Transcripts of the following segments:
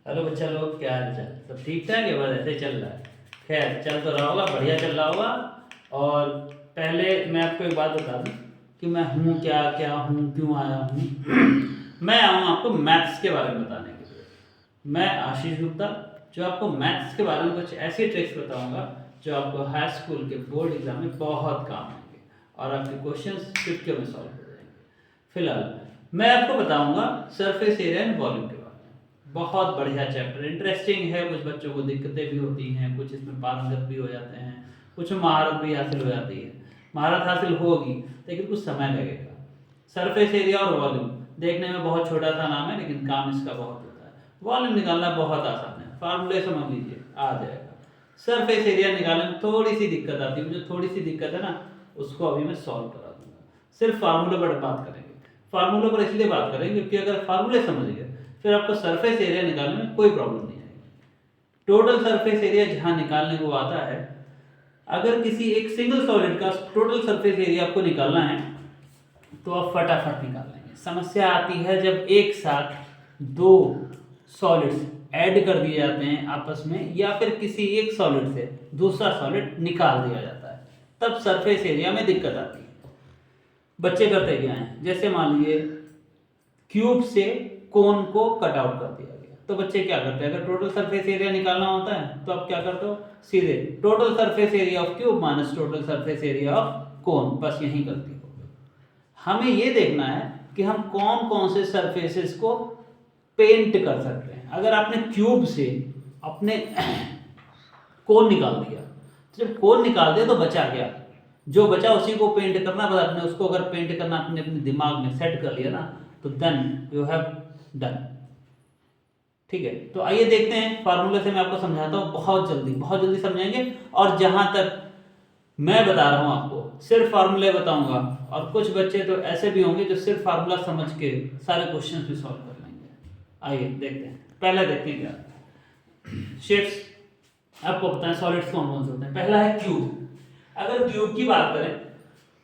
Hello बच्चा लोग, क्या हाल चाल? सब ठीक ठाक है? बस ऐसे चल रहा है। खैर, चल तो रहा होगा, बढ़िया चल रहा होगा। और पहले मैं आपको एक बात बता दूं कि मैं हूँ क्या, क्या हूँ, क्यों आया हूँ। मैं आया हूँ आपको मैथ्स के बारे में बताने के लिए। मैं आशीष गुप्ता, जो आपको मैथ्स के बारे में कुछ ऐसी ट्रिक्स बताऊंगा जो आपको हाई स्कूल के बोर्ड एग्जाम में बहुत काम आएंगे और आपके क्वेश्चंस चुटकियों में सॉल्व हो जाएंगे। फिलहाल मैं आपको बताऊंगा सरफेस एरिया एंड वॉल्यूम के बारे में। बहुत बढ़िया चैप्टर, इंटरेस्टिंग है। कुछ बच्चों को दिक्कतें भी होती हैं, कुछ इसमें पारंगत भी हो जाते हैं, कुछ में महारत भी हासिल हो जाती है। महारत हासिल होगी लेकिन कुछ समय लगेगा। सरफेस एरिया और वॉल्यूम देखने में बहुत छोटा सा नाम है, लेकिन काम इसका बहुत होता है। वॉल्यूम निकालना बहुत आसान है, फार्मूले समझ लीजिए, आ जाएगा। सरफेस एरिया निकालने में थोड़ी सी दिक्कत आती है, मुझे थोड़ी सी दिक्कत है ना, उसको अभी मैं सॉल्व करा दूंगा। सिर्फ फार्मूले पर बात करेंगे। फार्मूले पर इसलिए बात करेंगे क्योंकि अगर फार्मूले समझ गए फिर आपको सरफेस एरिया निकालने में कोई प्रॉब्लम नहीं आएगी। टोटल सरफेस एरिया जहां निकालने को आता है, अगर किसी एक सिंगल सॉलिड का टोटल सरफेस एरिया आपको निकालना है तो आप फटाफट निकाल लेंगे। समस्या आती है जब एक साथ दो सॉलिड्स ऐड कर दिए जाते हैं आपस में, या फिर किसी एक सॉलिड से दूसरा सॉलिड निकाल दिया जाता है, तब सरफेस एरिया में दिक्कत आती है। बच्चे करते क्या हैं, जैसे मान लीजिए क्यूब से कोन को कट आउट कर दिया गया, तो बच्चे क्या करते हैं, अगर टोटल सरफेस एरिया निकालना होता है तो आप क्या करते हो, सीधे total surface area of cube minus total surface area of कोन, बस यही गलती हो। हमें ये देखना है कि हम कौन कौन से सरफेसेस को पेंट कर सकते हैं। अगर आपने क्यूब से अपने कोन निकाल दिया, तो जब कोन निकाल दिया तो बचा क्या, जो बचा उसी को पेंट करना। बस आपने उसको अगर पेंट करना अपने अपने दिमाग में सेट कर लिया ना, तो देन यू हैव डन। ठीक है, तो आइए देखते हैं। फार्मूले से मैं आपको समझाता हूँ, बहुत जल्दी समझेंगे। और जहां तक मैं बता रहा हूं आपको सिर्फ फार्मूले बताऊंगा, और कुछ बच्चे तो ऐसे भी होंगे जो सिर्फ फार्मूला समझ के सारे क्वेश्चन भी सॉल्व कर लेंगे। आइए देखते हैं। पहले देखते हैं क्या शेप्स आपको पता है, सॉलिड्स कौन कौन से होते हैं। पहला है क्यूब। अगर क्यूब की बात करें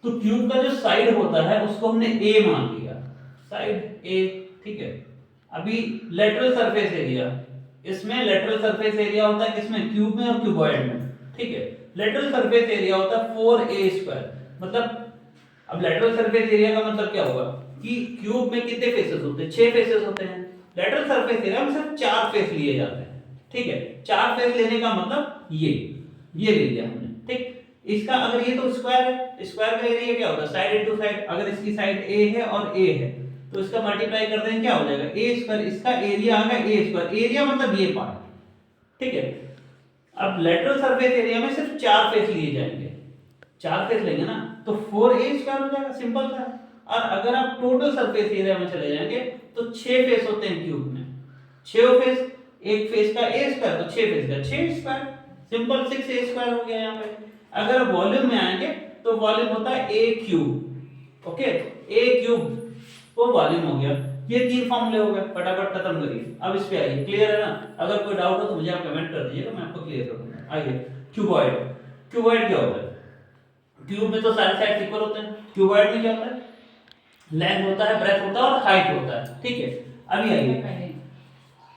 तो क्यूब का जो साइड होता है उसको हमने ए मान लिया, साइड ए। ठीक है, अभी लेटरल सरफेस एरिया, इसमें लेटरल सरफेस एरिया होता है किसमें, क्यूब में और क्यूबॉइड में। ठीक है, लेटरल सरफेस एरिया होता है 4a²। मतलब अब लेटरल सरफेस एरिया का मतलब क्या होगा कि क्यूब में कितने फेसेस होते हैं, 6 फेसेस होते हैं। लेटरल सरफेस एरिया में सिर्फ 4 फेस लिए जाते हैं। ठीक है, 4 फेस लेने का मतलब ये ले लिया हमने। ठीक, इसका अगर ये तो स्क्वायर है, स्क्वायर का एरिया क्या होता है, साइड इनटू साइड। अगर इसकी साइड ए है और ए है तो इसका मल्टीप्लाई कर दें, क्या हो जाएगा, a²। इसका एरिया आ गया a², एरिया मतलब ये पार्ट। ठीक है, अब लेटरल सरफेस एरिया में सिर्फ 4 फेस लिए जाएंगे, 4 फेस लेंगे ना, तो 4a² हो जाएगा, सिंपल सा। और अगर आप टोटल सरफेस एरिया में चले जाएंगे तो 6 फेस होते हैं क्यूब में, 6 फेस। एक फेस का a² तो 6 फेस का 6², सिंपल 6a² हो गया यहाँ पे। अगर वॉल्यूम में आएंगे तो वॉल्यूम होता है a³। ओके, a³ वो वॉल्यूम हो गया। ये 3 फॉर्मूले हो गए, फटाफट खत्म करिए। अब इस पे आइए, क्लियर है ना? अगर कोई डाउट हो तो मुझे आप कमेंट कर दीजिएगा, मैं आपको क्लियर कर दूंगा। आइए, क्यूबॉइड। क्यूबॉइड क्या होता है, क्यूब में तो सारे साइड इक्वल होते हैं, क्यूबॉइड में क्या होता है, लेंथ होता है, ब्रेथ होता है और हाइट होता है। ठीक है, अभी आइए,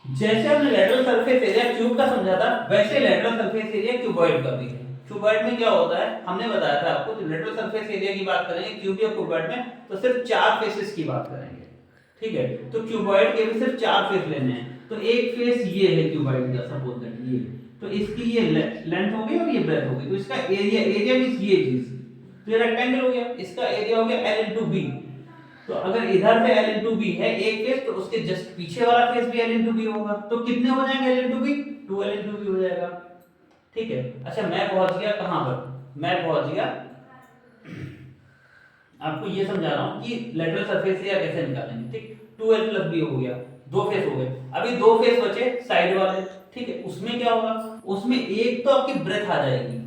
जैसे हमने लेटरल सरफेस एरिया क्यूब का समझा था, वैसे लेटरल सरफेस एरिया क्यूबॉइड का भी है। क्यूबॉइड में क्या होता है, हमने बताया था आपको, तो लेटरल सरफेस एरिया की बात करेंगे क्यूब या क्यूबॉइड में तो सिर्फ 4 फेसेस की बात करेंगे। ठीक है, तो क्यूबॉइड के भी सिर्फ 4 फेस लेने हैं। तो एक फेस ये है क्यूबॉइड का, सपोज दैट ये, तो इसकी ये लेंथ हो गई और ये ब्रेथ हो गई, तो इसका एरिया मींस ये चीज, तो ये रेक्टेंगल हो गया, इसका एरिया हो गया l/b। तो अगर इधर पे l/b है एक फेस, तो उसके जस्ट पीछे वाला फेस भी l/b होगा, तो कितने हो जाएंगे l/b, 2l/b हो जाएगा। ठीक है, अच्छा मैं पहुंच गया कहां पर, मैं पहुंच गया आपको ये समझा रहा हूं कि लेटरल सरफेस एरिया कैसे निकालेंगे। ठीक, 2l+b हो गया, 2 फेस हो गए। अभी 2 फेस बचे साइड वाले। ठीक है, उसमें क्या होगा, उसमें एक तो आपकी ब्रेथ आ जाएगी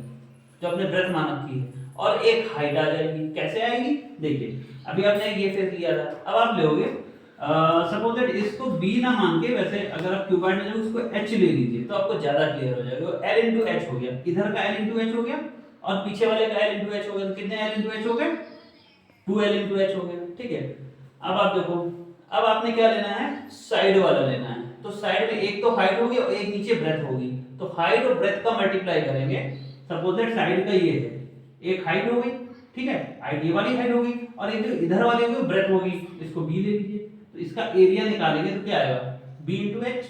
जो आपने ब्रेथ मान रखी है, और एक हाइट आ जाएगी। कैसे आएगी, देखिए, अभी आपने ये फेस लिया था, अब आप लोगे सपोज दैट इसको b ना मान के, वैसे अगर आप क्यूबॉइड में जाओगे उसको h ले लीजिए तो आपको ज्यादा क्लियर हो जाएगा। l/h हो गया, इधर का l/h हो गया और पीछे वाले का l/h हो गया। कितने l/h हो गए, 2l/h हो गया। ठीक है, अब आप देखो, अब आपने क्या लेना है, साइड वाला लेना है। तो साइड में एक तो हाइट होगी और एक नीचे ब्रेथ होगी, तो हाइट और ब्रेथ का मल्टीप्लाई करेंगे। सपोज दैट साइड का ये है, एक हाइट हो गई, ठीक है, हाइट ये वाली हाइट होगी और एक जो इधर वाली होगी ब्रेथ होगी, इसको b ले लीजिए। तो इसका एरिया निकालेंगे तो क्या आएगा b into h,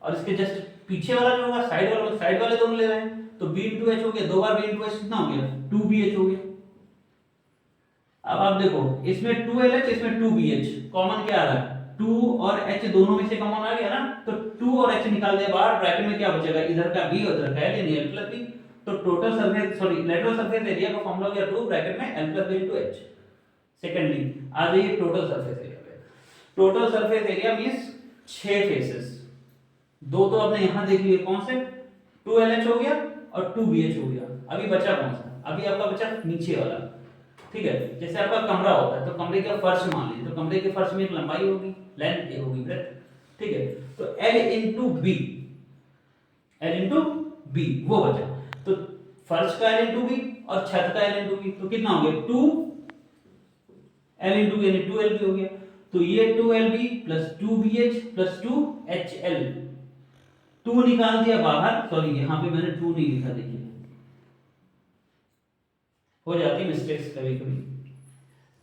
और इसके जस्ट पीछे वाला जो होगा साइड वाले दोनों ले रहे हैं, तो b into h हो गया, दो बार b into h कितना हो गया 2bh हो गया। अब आप देखो इसमें 2lh इसमें 2bh, कॉमन क्या आ रहा है 2 और h दोनों में से कॉमन आ गया ना, तो 2 और h निकाल दे बाहर, ब्रैकेट में क्या बचेगा इधर का b और इधर का l, यानी l plus b। तो total surface lateral surface area का फॉर्मूला हो गया 2 ब्रैकेट में l plus b into h। Secondly आ जाइए टोटल सरफेस एरिया पे। Total surface area means 6 faces, दो तो आपने यहां देख लिए कौन से 2lh हो गया और 2bh हो गया। अभी बचा कौन सा, अभी आपका बचा नीचे वाला, ठीक है। जैसे आपका कमरा होता है तो कमरे का फर्श मान लीजिए, तो कमरे के फर्श में एक लंबाई होगी, लेंथ एक होगी, ब्रेथ, ठीक है। तो L into B वो बचा, तो फर्श का L into B और छत का L into B, तो कितना हो गया 2L into B यानी 2LB हो गया। तो ये 2LB plus 2BH plus 2HL, 2 निकाल दिया बाहर, सॉरी यहाँ पे मैंने 2 नहीं लिखा, देखिए हो जाती मिस्टेक्स कभी कभी,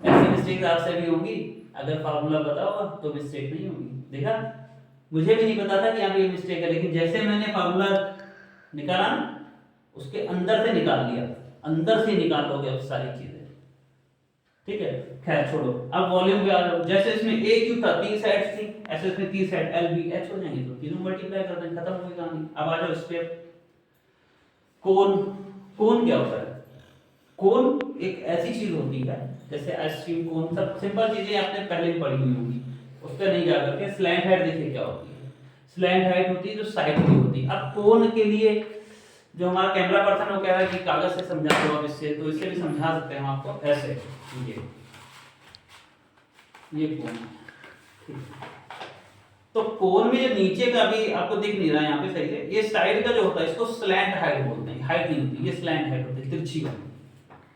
ऐसी मिस्टेक्स आपसे भी होंगी, अगर फार्मूला पता होगा तो मिस्टेक नहीं होगी। देखा, मुझे भी नहीं पता था कि यहाँ पे ये मिस्टेक है, लेकिन जैसे मैंने फार्मूला निकाला ना, उसके अंदर से निकाल लिया, अंदर से निकाल लोगे अब सारी चीजें, ठीक है। खैर छोड़ो, अब वॉल्यूम पे आ जाओ। जैसे इसमें ए क्यू था, 3 साइड्स थी, ऐसे इसमें 3 साइड एल बी एच हो जाएंगे, तो तीनों मल्टीप्लाई कर देंगे, खत्म हो गई कहानी। अब आ जाओ स्टेप कोन। कोन क्या होता है, कोन एक ऐसी चीज होती है जैसे आइसक्रीम कोन, सब सिंपल चीजें आपने पहले ही पढ़ी हुई होंगी, उस पर नहीं जा करके। स्लैंट हाइट देखिए क्या होती है, स्लैंट हाइट होती है जो साइड की होती है। अब कोन के लिए जो हमारा कैमरा पर्सन है वो कह रहा है कि कागज से समझा दो आप इससे, तो इससे भी समझा सकते हैं हम आपको ऐसे। ये कोन है, तो कोन में जो नीचे का भी आपको दिख नहीं रहा है यहाँ पे सही से, ये साइड का जो होता है इसको स्लैंट हाइट बोलते हैं, हाइट नहीं होती, ये स्लैंट हाइट होती है, तिरछी वाली।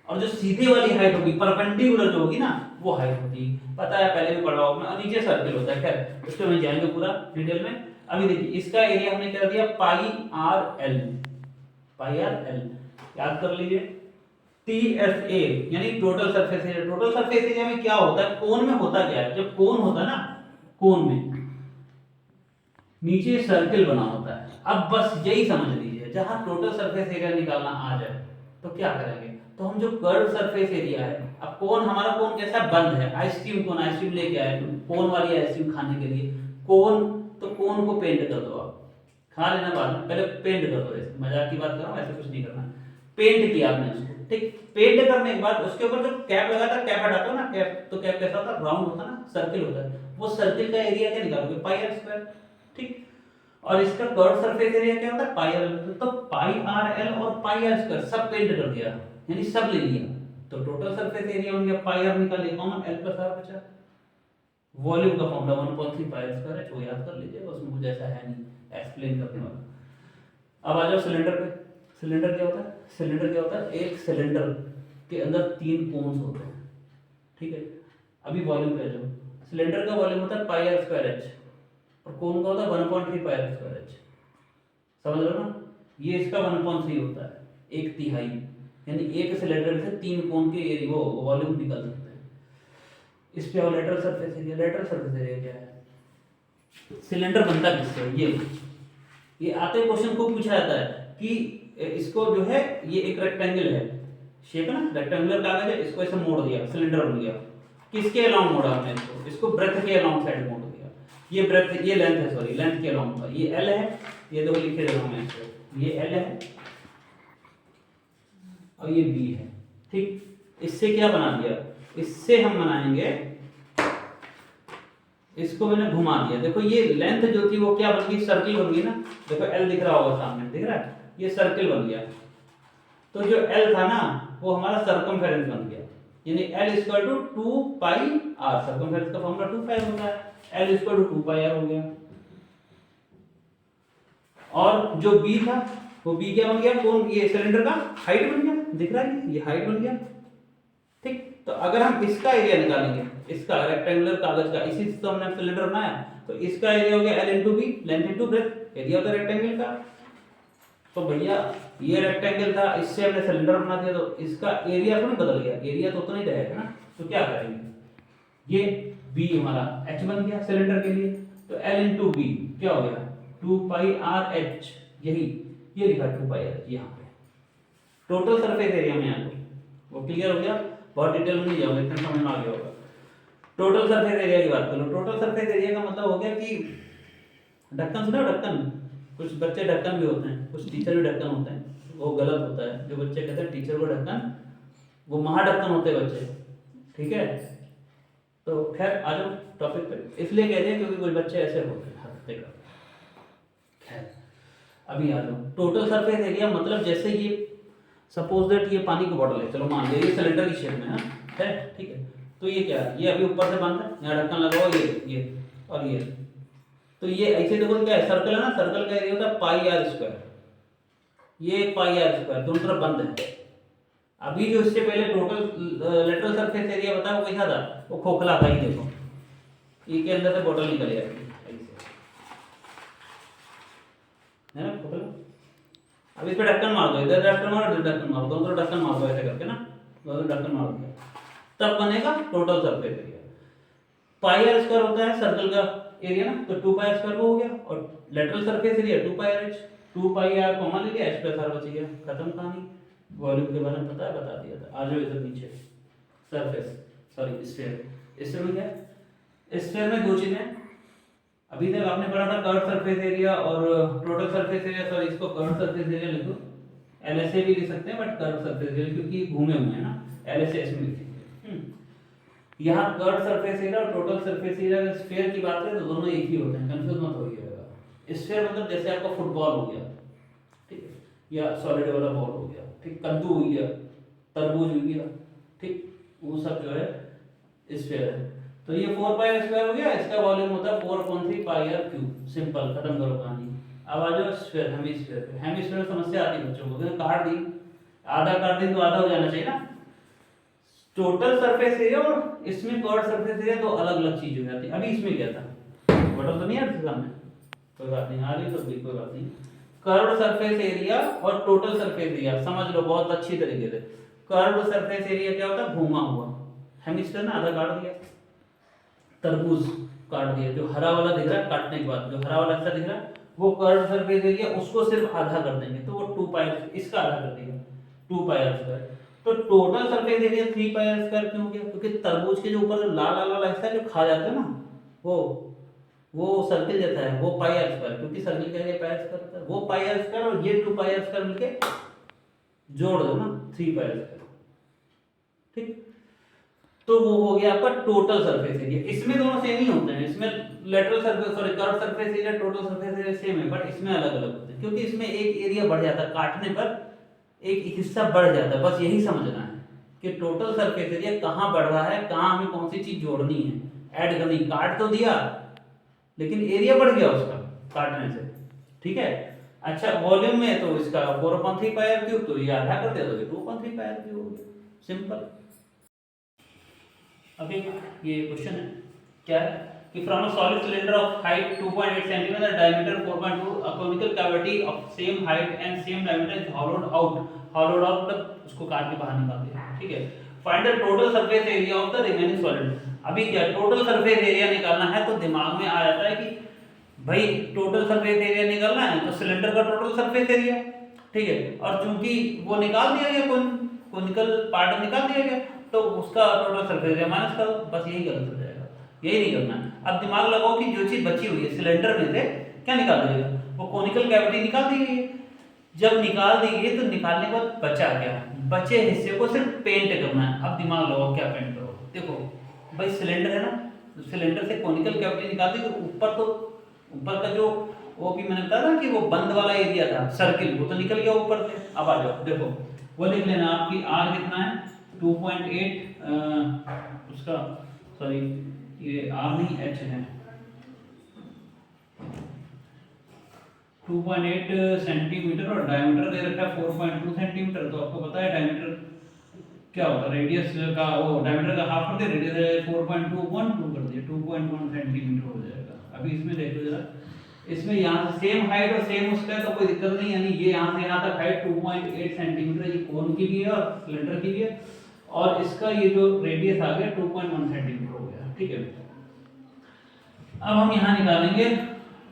और जो सीधे वाली हाइट होगी, परपेंडिकुलर जो होगी ना, वो हाइट होती है, पता है पहले भी पढ़ा होगा, और नीचे सर्कल होता है। खैर उस पर मैं जाएंगे पूरा डिटेल में। अभी देखिए इसका एरिया हमने क्या दिया पाई आर एल, याद कर लीजिए। TSA यानी total surface area. Total surface area में क्या होता है, कोन में होता क्या है, जब कोन होता है ना, कोन में नीचे सर्किल बना होता है। अब बस यही समझ लीजिए, जहां टोटल सरफेस एरिया निकालना आ जाए तो क्या करेंगे, तो हम जो कर्व सरफेस एरिया है, अब कोन हमारा कोन कैसा बंद है, आइसक्रीम कोन, आइसक्रीम लेके आए कोन वाली आइसक्रीम खाने के लिए, कोन, तो कोन को पेंट कर दो, आप खा लेना बाद में, पहले पेंट कर दो। मजाक की बात कर रहा हूं, ऐसे कुछ नहीं करना, पेंट किया आपने उसको, ठीक। पेंट करने के बाद उसके ऊपर जो कैप लगा था, कैप हटाते हो ना, कैप, तो कैप कैसा होता है, राउंड होता है ना, सर्किल होता है, वो सर्किल का एरिया क्या निकालोगे पाई आर स्क्वायर, ठीक। और इसका कर्व सरफेस एरिया क्या होता है पाई आर एल, तो पाई आर एल और पाई आर स्क्वायर सब पेंट कर दिया, यानी सब ले लिया, तो टोटल सरफेस एरिया हो गया पाई आर निकालिए कॉमन, एल प्लस आर बचा। वॉल्यूम का फॉर्मूला 1.3 पाई आर स्क्वायर है, वो याद कर लीजिए, उसमें कुछ ऐसा है नहीं एक्सप्लेन करने वाला। अब आ जाओ सिलेंडर पे। सिलेंडर क्या होता है, सिलेंडर क्या होता है, एक सिलेंडर के अंदर 3 कोन्स होते हैं, ठीक है। अभी वॉल्यूम पे आ जाओ। सिलेंडर का वॉल्यूम होता है पाई आर स्क्वायर एच, और कोन का होता है 1.3 पाई आर स्क्वायर एच, समझ रहे हो ना। ये इसका 1.3 होता है, 1/3, यानी एक सिलेंडर से 3 कोन के एरिया वो वॉल्यूम निकल सकते हैं। इस पे lateral surface area, lateral surface area क्या है, सिलेंडर बनता किससे, ये आते क्वेश्चन को पूछा जाता है कि इसको जो है, ये एक रेक्टेंगल है, शेप है ना, रेक्टेंगुलर कागज है, इसको ऐसे मोड़ दिया, सिलेंडर बन गया। किसके अलाउंग मोड़ा हमने इसको ब्रेथ के अलाउंग साइड मोड़ दिया। ये ब्रेथ, ये लेंथ है, सॉरी लेंथ के अलाउंग का, ये एल है, ये दो लिखे रहा हूं मैं इसको, ये एल है और ये बी है, ठीक। इससे क्या बना दिया, इससे हम बनाएंगे, इसको मैंने घुमा दिया, देखो ये लेंथ जो थी वो क्या बन गई, सर्किल बन गई ना, देखो एल दिख रहा होगा सामने, दिख रहा है, ये सर्किल बन गया। तो जो एल था ना वो हमारा सर्कमफेरेंस बन गया, यानी L equal to 2 pi R, circumference का फॉर्मूला 2 पाई होता है, L equal to 2 pi R हो गया। और जो बी था वो बी क्या बन गया, कौन, ये सिलेंडर का हाइट बन गया, दिख रहा है ये हाइट बन गया, ठीक। तो अगर हम इसका एरिया निकालेंगे इसका रेक्टेंगुलर कागज का, इसी से तो हमने सिलेंडर बनाया, तो इसका एरिया हो गया L into B, length into breadth, area होता है रेक्टेंगल का। तो भैया ये रेक्टेंगल था, इससे हमने सिलेंडर बना दिया, तो इसका एरिया तो नहीं बदल गया, एरिया तो नहीं रहेगा ना, तो क्या करेंगे, ये बी हमारा h बन गया सिलेंडर के लिए, तो L इंटू बी क्या हो गया 2 पाई आर एच, यही ये लिखा 2 पाई आर यहाँ पे टोटल सरफेस एरिया में यहाँ पे। वो क्लियर हो गया, बहुत डिटेल में नहीं जाऊंगा, इतना समझ में आ गया होगा। टोटल सरफेस एरिया की बात करो, टोटल सरफेस एरिया का मतलब हो गया कि ढक्कन सुना, ढक्कन, कुछ बच्चे ढक्कन भी होते हैं, कुछ टीचर भी ढक्कन होते हैं, वो गलत होता है। जो बच्चे कहते हैं टीचर को ढक्कन, वो महाढक्कन होते हैं बच्चे, ठीक है। तो खैर आ जाओ टॉपिक पे, इसलिए कह रहे हैं क्योंकि कुछ बच्चे ऐसे होते हैं हफ्ते का। खैर अभी आ जाओ, टोटल सरफेस एरिया मतलब जैसे ये सपोज दैट ये पानी की बॉटल है, चलो मान लिया ये सिलेंडर की शेप में है, ठीक है। तो ये क्या है, ये अभी ऊपर से बंद है, यहाँ ढक्कन लगा हुआ, ये और ये, तो ये ऐसे देखो क्या है, सर्कल है ना, सर्कल का एरिया होता है पाई आर स्क्वायर, ये पाई आर स्क्वायर, दोनों तरफ बंद है। अभी जो इससे पहले टोटल लेटरल सरफेस एरिया बताया वो कैसा था, वो खोखला था, ये देखो ये के अंदर से बॉटल निकल जाएगी है ना, खोखला। अब इस पे ढक्कन मार दो, इधर ढक्कन मारो, इधर ढक्कन मारो, दोनों तरफ ढक्कन मार दो ऐसे करके ना, दोनों ढक्कन मार दो, तब बनेगा total surface area. Pi R square होता है सर्कल का एरिया ना, तो 2 पाई आर स्क्वायर हो गया, और lateral surface area 2 pi are H, 2 pi R common ले लिया, एच प्लस आर बच गया, खत्म कहानी। वॉल्यूम के बारे में पता है, बता दिया था। आ जाओ इधर नीचे, सरफेस सॉरी स्फीयर, स्फीयर में क्या, स्फीयर में दो चीजें, अभी तक आपने पढ़ा था कर्व सरफेस एरिया और टोटल सरफेस एरिया, सॉरी इसको कर्व सरफेस एरिया लिखो, एलएसए भी लिख सकते हैं बट कर्व सरफेस एरिया क्योंकि घूमे हुए हैं ना, एलएसए इसमें लिखेंगे। यहाँ कर्व सरफेस एरिया और टोटल सरफेस एरिया स्फीयर की बात करें तो दोनों एक ही होते हैं, कंफ्यूज मत होइएगा। स्फीयर मतलब जैसे आपका फुटबॉल हो गया, ठीक है, या सॉलिड वाला बॉल हो गया, ठीक, कद्दू हो गया, तरबूज हो गया, ठीक, वो सब जो है स्फीयर है। तो ये 4 पाई आर स्क्वायर हो गया, इसका वॉल्यूम होता है 4/3 पाई आर क्यूब, सिंपल, खत्म करो कहानी। अब आ जाओ स्फीयर, हेमिस्फीयर पे। हेमिस्फीयर में समस्या आती है बच्चों को, क्योंकि काट दी, आधा काट दी तो आधा हो जाना चाहिए ना। टोटल सरफेस एरिया और इसमें कर्व सरफेस एरिया दो अलग अलग चीज हो जाती है। अभी इसमें क्या था, बटन तो नहीं आ रहा सामने, कोई बात नहीं, आ रही तो भी कोई बात नहीं। कर्व सरफेस एरिया और टोटल सरफेस एरिया समझ लो बहुत अच्छी तरीके से। कर्व सरफेस एरिया क्या होता है, घूमा हुआ, हेमिस्फीयर ने आधा काट दिया, तरबूज काट दिया, जो हरा वाला दिख रहा है काटने के बाद जो हरा वाला अच्छा दिख रहा है वो कर्व सरफेस एरिया, उसको सिर्फ आधा कर देंगे तो वो 2 पाई, इसका आधा कर देगा 2 पाई आर स्क्वायर। तो total surface area 3 pi R square क्यों हो गया, क्योंकि तरबूज के जो ऊपर जो लाल लाल वाला हिस्सा जो खा जाता है ना, वो सर्किल जैसा है, वो पाई आर स्क्वायर, क्योंकि सर्किल का एरिया पाई आर स्क्वायर होता है, वो पाई आर स्क्वायर और ये 2 पाई आर स्क्वायर मिलके जोड़ दो ना 3 पाई आर स्क्वायर, ठीक। तो वो हो गया आपका टोटल सरफेस एरिया। इसमें दोनों सेम ही होते हैं, इसमें lateral surface sorry curve surface area total surface area same है, बट इसमें अलग अलग होते हैं क्योंकि इसमें एक एरिया बढ़ जाता है, काटने पर एक हिस्सा बढ़ जाता है। बस यही समझना है कि टोटल सरफेस एरिया कहाँ बढ़ रहा है, कहाँ हमें कौन सी चीज जोड़नी है, ऐड करनी। काट तो दिया लेकिन एरिया बढ़ गया उसका काटने से, ठीक है। अच्छा वॉल्यूम में तो इसका 4/3 पाई आर क्यूब, तो ये आधा कर दिया तो ये 2/3 पाई आर क्यूब हो गया, सिंपल। अभी ये क्वेश्चन है क्या है कि from a solid cylinder of height 2.8 centimetre diameter 4.2 a conical cavity of same height and same diameter is होलोड out उसको काट के बाहर निकाल दिया, ठीक है। Find the total surface area of the remaining solid. अभी क्या टोटल सरफेस एरिया निकालना है तो दिमाग में आ जाता है कि भाई टोटल सरफेस एरिया निकालना है तो सिलेंडर का टोटल सरफेस एरिया, ठीक है, और चूंकि वो निकाल दिया गया, कोनिकल पार्ट निकाल दिया गया तो उसका टोटल सरफेस एरिया माइनस करो, बस यही गलत हो जाएगा, यही नहीं करना है। अब दिमाग लगाओ कि जो चीज बची हुई है सिलेंडर में से क्या निकाल देगा, वो कोनिकल कैविटी निकाल दी गई है। जब निकाल दी गई तो निकालने के बाद बचा क्या, बचे हिस्से को सिर्फ पेंट करना है। अब दिमाग लगाओ क्या पेंट करो, देखो भाई सिलेंडर है ना, तो सिलेंडर से कोनिकल कैविटी निकाल दी तो ऊपर का जो वो भी मैंने बताया ना कि वो बंद वाला एरिया था सर्किल, वो तो निकल गया ऊपर से। अब आ जाओ देखो वो लिख लेना आपकी आर कितना है 2.8 उसका सॉरी ये आर नहीं एच है 2.8 सेंटीमीटर और डायमीटर दे रखा है 4.2 सेंटीमीटर। तो आपको पता है डायमीटर क्या होता है, रेडियस का वो डायमीटर का हाफ कर दिया, रेडियस 4.2 कर दिया, 2.1 सेंटीमीटर हो जाएगा। अभी इसमें देखो जरा, इसमें यहाँ से सेम हाइट और सेम उसका है तो कोई दिक्कत नहीं, यानी ये यहाँ से यहाँ तक हाइट 2.8 सेंटीमीटर, ये कोन की भी है और सिलेंडर की भी है, और इसका ये जो रेडियस आ गया 2.1 सेंटीमीटर हो गया, ठीक है। अब हम यहाँ निकालेंगे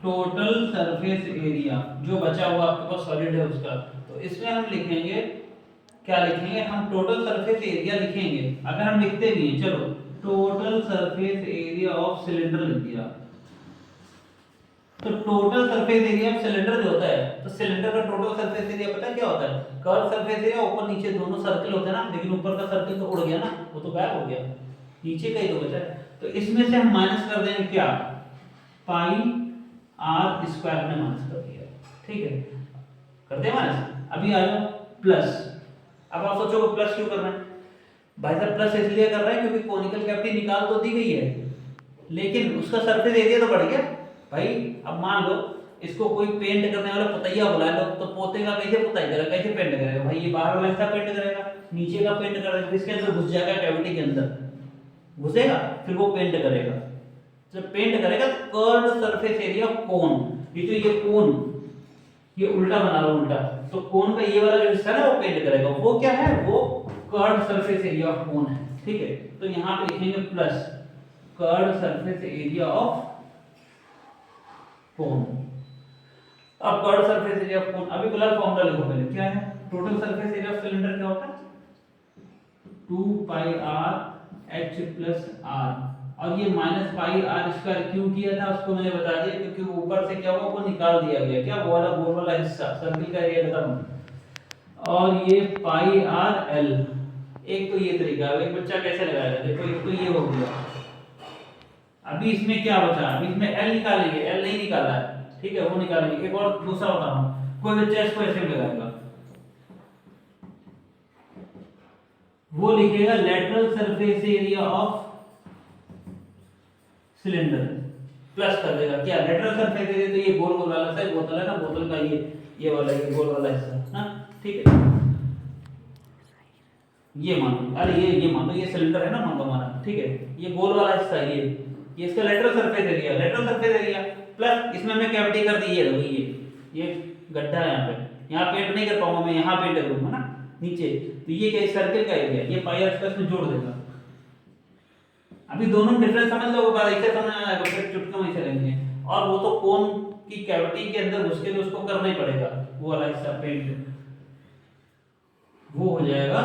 टोटल सरफेस एरिया, जो बचा हुआ आपके पास सॉलिड है उसका। तो इसमें हम लिखेंगे, क्या लिखेंगे हम, टोटल सरफेस एरिया लिखेंगे। अगर हम लिखते भी हैं, चलो total surface area of cylinder लिख दिया, तो total surface area of cylinder जो होता है, तो सिलेंडर का टोटल सरफेस एरिया पता है क्या होता है, कर्व सरफेस एरिया, ऊपर नीचे दोनों सर्कल होते हैं ना, लेकिन ऊपर का सर्कल तो उड़ गया ना, वो तो गायब हो गया, नीचे का ही तो बचा है। तो इसमें से हम माइनस कर देंगे क्या, पाई आर स्क्वायर में माइनस कर दिया, ठीक है, करते हैं माइनस। अभी आ जाओ प्लस। अब आप सोचोगे प्लस क्यों कर रहे हैं भाई साहब, प्लस इसलिए कर रहे हैं क्योंकि कोनिकल कैविटी निकाल तो दी गई है, लेकिन उसका सरफेस एरिया तो बढ़ गया भाई। अब मान लो इसको कोई पेंट करने वाला पुतैया बुला लो, तो पोते का कैसे पुताई करेगा, कैसे पेंट करेगा भाई, ये बाहर वाला हिस्सा पेंट करेगा, नीचे का पेंट करेगा, इसके अंदर घुस जाएगा, कैविटी के अंदर घुसेगा, फिर वो पेंट करेगा। जब पेंट करेगा तो कर्व्ड सरफेस एरिया ऑफ कोन, ये जो ये कोन, ये उल्टा बना लो, उल्टा, तो कोन का ये वाला जो हिस्सा है ना वो पेंट करेगा, वो क्या है, वो curved surface area of cone है, ठीक है। तो यहाँ पे लिखेंगे plus curved surface area of cone. अब curved surface area of cone, अभी फिलहाल फॉर्मूला लिखो पहले, क्या है, total surface area of cylinder क्या होता है, 2 pi are h plus r, और ये माइनस पाई आर स्क्वायर क्यों किया था उसको मैंने बता दिया, क्योंकि ऊपर से क्या हुआ, वो निकाल दिया गया, क्या वो वाला गोल वाला हिस्सा, सर्किल का एरिया खत्म, और ये पाई आर एल। एक तो ये तरीका है, एक बच्चा कैसे लगाएगा, देखो एक तो ये हो गया, अभी इसमें क्या बचा, अभी इसमें एल निकालेंगे, एल नहीं निकाला है, ठीक है, वो निकालेंगे। एक और दूसरा बता रहा हूं, कोई बच्चा इसको ऐसे लगाएगा, वो लिखेगा lateral surface area of cylinder, plus कर देगा क्या, लेटरल सरफेस एरिया, तो ये गोल गोल वाला सा बोतल है ना, बोतल का ये वाला, ये गोल वाला हिस्सा ना, ठीक है, ये मान लो, अरे ये मान लो, ये सिलेंडर है ना, मान लो हमारा, ठीक है, ये गोल वाला हिस्सा, ये इसका lateral surface area, lateral surface area plus इसमें मैं कैविटी कर दी है, ये गड्ढा है यहाँ पे, यहाँ पेंट नहीं कर पाऊंगा मैं, यहाँ पेंट करूंगा ना नीचे, तो ये क्या, सर्किल का एरिया, ये पाई आर स्क्वायर में जोड़ देगा। अभी दोनों डिफरेंस समझ लो, बात ऐसे समझ आएगा, फिर चुटकी में चलेंगे, और वो तो कोन की कैविटी के अंदर घुस के तो उसको करना ही पड़ेगा, वो वाला हिस्सा पेंट, वो हो जाएगा।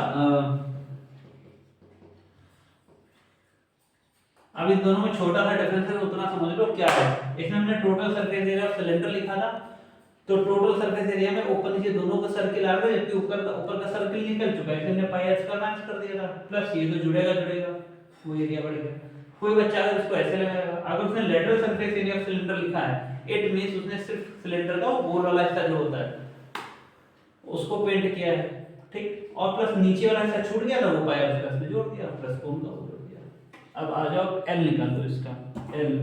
अब इन दोनों में छोटा सा डिफरेंस है, उतना समझ लो क्या है। इसमें हमने total surface area of cylinder लिखा था, तो टोटल सरफेस एरिया में ऊपर नीचे दोनों का सर्किल आ गया, जबकि ऊपर का सर्किल निकल चुका है, इसलिए हमने पाई आर स्क्वायर माइनस कर दिया था, प्लस ये तो जुड़ेगा, वो एरिया बढ़ेगा। कोई बच्चा अगर इसको ऐसे लगाएगा, अगर उसने lateral surface area of cylinder लिखा है, इट मींस उसने सिर्फ सिलेंडर का गोल वाला हिस्सा जो होता है उसको पेंट किया है, ठीक, और प्लस नीचे वाला हिस्सा छूट गया था, वो पाई आर स्क्वायर में जोड़ दिया, प्लस कोन का जोड़ दिया। अब आ जाओ एल निकाल दो, इसका एल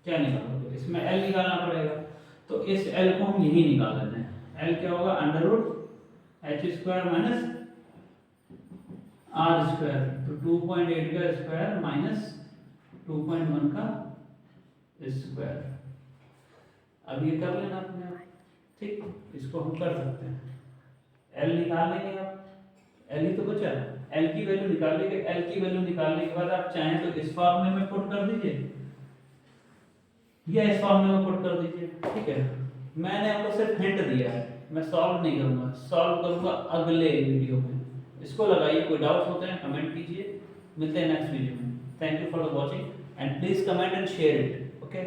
क्या निकालोगे, इसमें एल निकालना पड़ेगा, तो इस एल को हम यही निकाल लेते हैं, एल क्या होगा, under root H square minus R square, तो 2.8 का स्क्वायर माइनस 2.1 का स्क्वायर। अब ये कर लेना अपने आप, ठीक, इसको हम कर सकते हैं, एल निकाल लेंगे आप, एल ही तो बचा है, एल की वैल्यू निकाल लेंगे, एल की वैल्यू निकालने के बाद आप चाहें तो इस फॉर्मूले में पुट कर दीजिए या इस फॉर्मूले में पुट कर दीजिए, ठीक है। मैंने आपको सिर्फ हिंट दिया है, मैं सॉल्व नहीं करूंगा, सॉल्व करूंगा अगले वीडियो में। इसको लगाइए, कोई डाउट्स होते हैं कमेंट कीजिए, मिलते हैं नेक्स्ट वीडियो में। Thank you for the watching and please comment and share it, okay.